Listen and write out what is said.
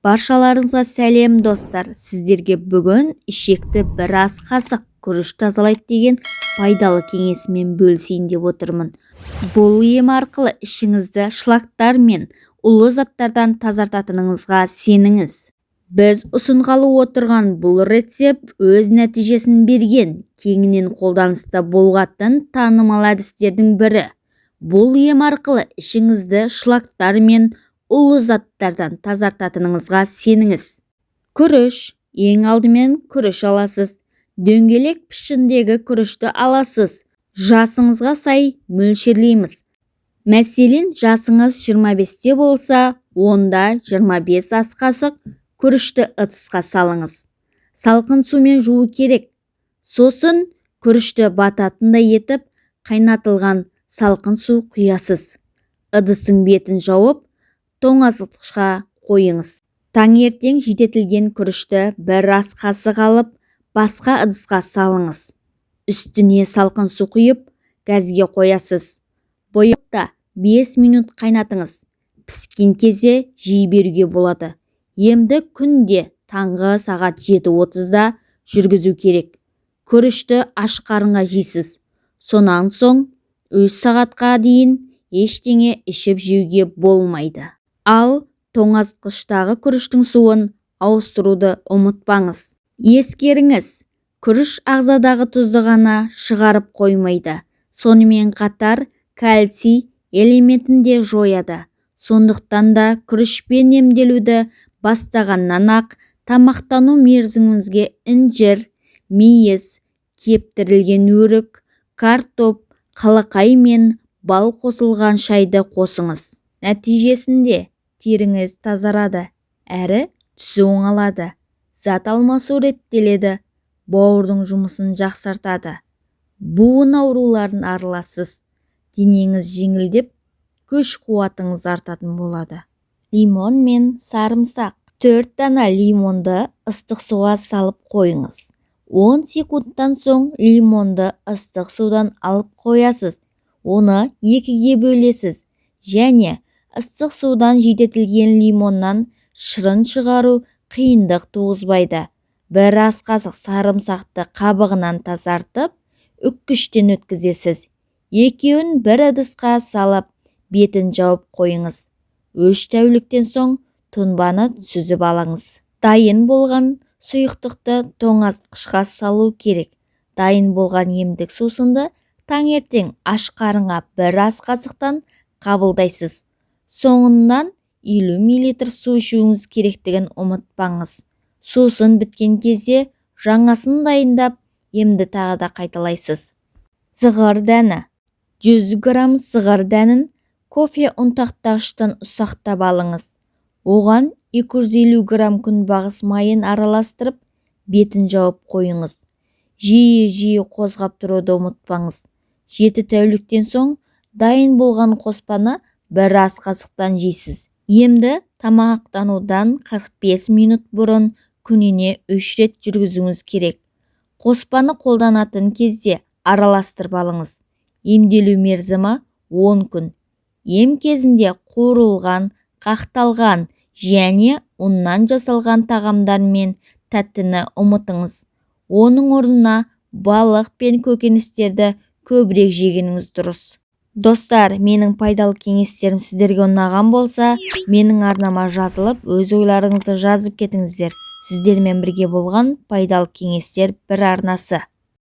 Баршаларыңызға сәлем достар. Сіздерге бүгін ішекті бір ас қасық күріш тазалайды деген пайдалы кеңесімен бөлісейін деп отырмын. Бұл ем арқылы ішіңізді шлактар мен улы заттардан тазартатыныңызға сеніңіз. Біз ұсынғалы отырған бұл рецепт өз нәтижесін берген, кеңінен қолданыста болғатын танымал әдістердің бірі. Бұл ем арқылы ішіңізді шлактар мен улы заттардан тазартатыныңызға сеніңіз. Күріш. Ең алдымен күріш аласыз. Дөңгелек пішіндегі күрішті аласыз. Жасыңызға сай мөлшерлейміз. Мәселен, жасыңыз 25-те болса, онда 25 ас қасық күрішті ыдысқа салыңыз. Салқын сумен жуу керек. Сосын күрішті бататындай етіп, қайнатылған салқын су құясыз. Ыдыстың бетін жауып, тоңазытқышқа қойыңыз. Таңертең жидетілген күрішті бір ас қасық алып, басқа ыдысқа салыңыз. Үстіне салқын су құйып, газге қоясыз. Бойықта 5 минут қайнатыңыз. Піскен кезде жей беруге болады. Емді күнде таңғы сағат 7:30-да жүргізу керек. Күрішті аш қарынға жейсіз. Сонан соң 3 сағатқа дейін ештеңе ішіп жеуге болмайды. Ал тоңазытқыштағы күріштің суын ауыстыруды ұмытпаңыз. Ескеріңіз, күріш ағзадағы тұзды ғана шығарып қоймайды. Сонымен қатар кальций элементін де жояды. Сондықтан да күрішпен емделуді бастағаннан ақ тамақтану мерзіміңізге інжір, мейіз, кептірілген өрік, картоп, қалақай мен бал қосылған шайды қосыңыз. Нәтижесінде теріңіз тазарады, әрі түсі оңалады. Зат алмасу реттеледі, бауырдың жұмысын жақсартады. Буын ауруларын арыласыз. Денеңіз жеңілдеп, күш қуатыңыз артатын болады. Лимон мен сарымсақ. 4 дана лимонды ыстық суға салып қойыңыз. 10 секундтан соң лимонды ыстық судан алып қоясыз. Оны 2-ге бөлесіз және ыстық судан жидетілген лимоннан шырын шығару қиындық туғызбайды. Бір ас қасық сарымсақты қабығынан тазартып, үккіштен өткізесіз. Екеуін бір ыдысқа салып, бетін жауып қойыңыз. 3 тәуліктен соң тұнбаны сүзіп алыңыз. Дайын болған сұйықтықты тоңазытқышқа салу керек. Дайын болған емдік сусынды таңертең аш қарынға бір ас қасықтан қабылдайсыз. Соңынан 50 мл су ішуіңіз керектігін ұмытпаңыз. Сусын біткен кезде жаңасын дайындап, емді тағы да қайталайсыз. Зығыр дәні. 100 грамм зығыр дәнін кофе ұнтақтағыштан ұсақтап алыңыз. Оған 250 грамм күнбағыс майын араластырып, бетін жауып қойыңыз. Жиі қозғап тұруды ұмытпаңыз. 7 тәуліктен соң дайын болған қоспаны бір ас қасықтан жейсіз. Емді тамақтанудан 45 минут бұрын күніне 3 рет жүргізуіңіз керек. Қоспаны қолданатын кезде араластырып алыңыз. Емделу мерзімі 10 күн. Ем кезінде қуырылған, қақталған және ұннан жасалған тағамдар мен тәттіні ұмытыңыз. Оның орнына балық пен көкөністерді көбірек жегеніңіз дұрыс. Достар, менің пайдалы кеңестерім сіздерге ұнаған болса, менің арнама жазылып, өз ойларыңызды жазып кетіңіздер. Сіздермен бірге болған пайдалы кеңестер бір арнасы.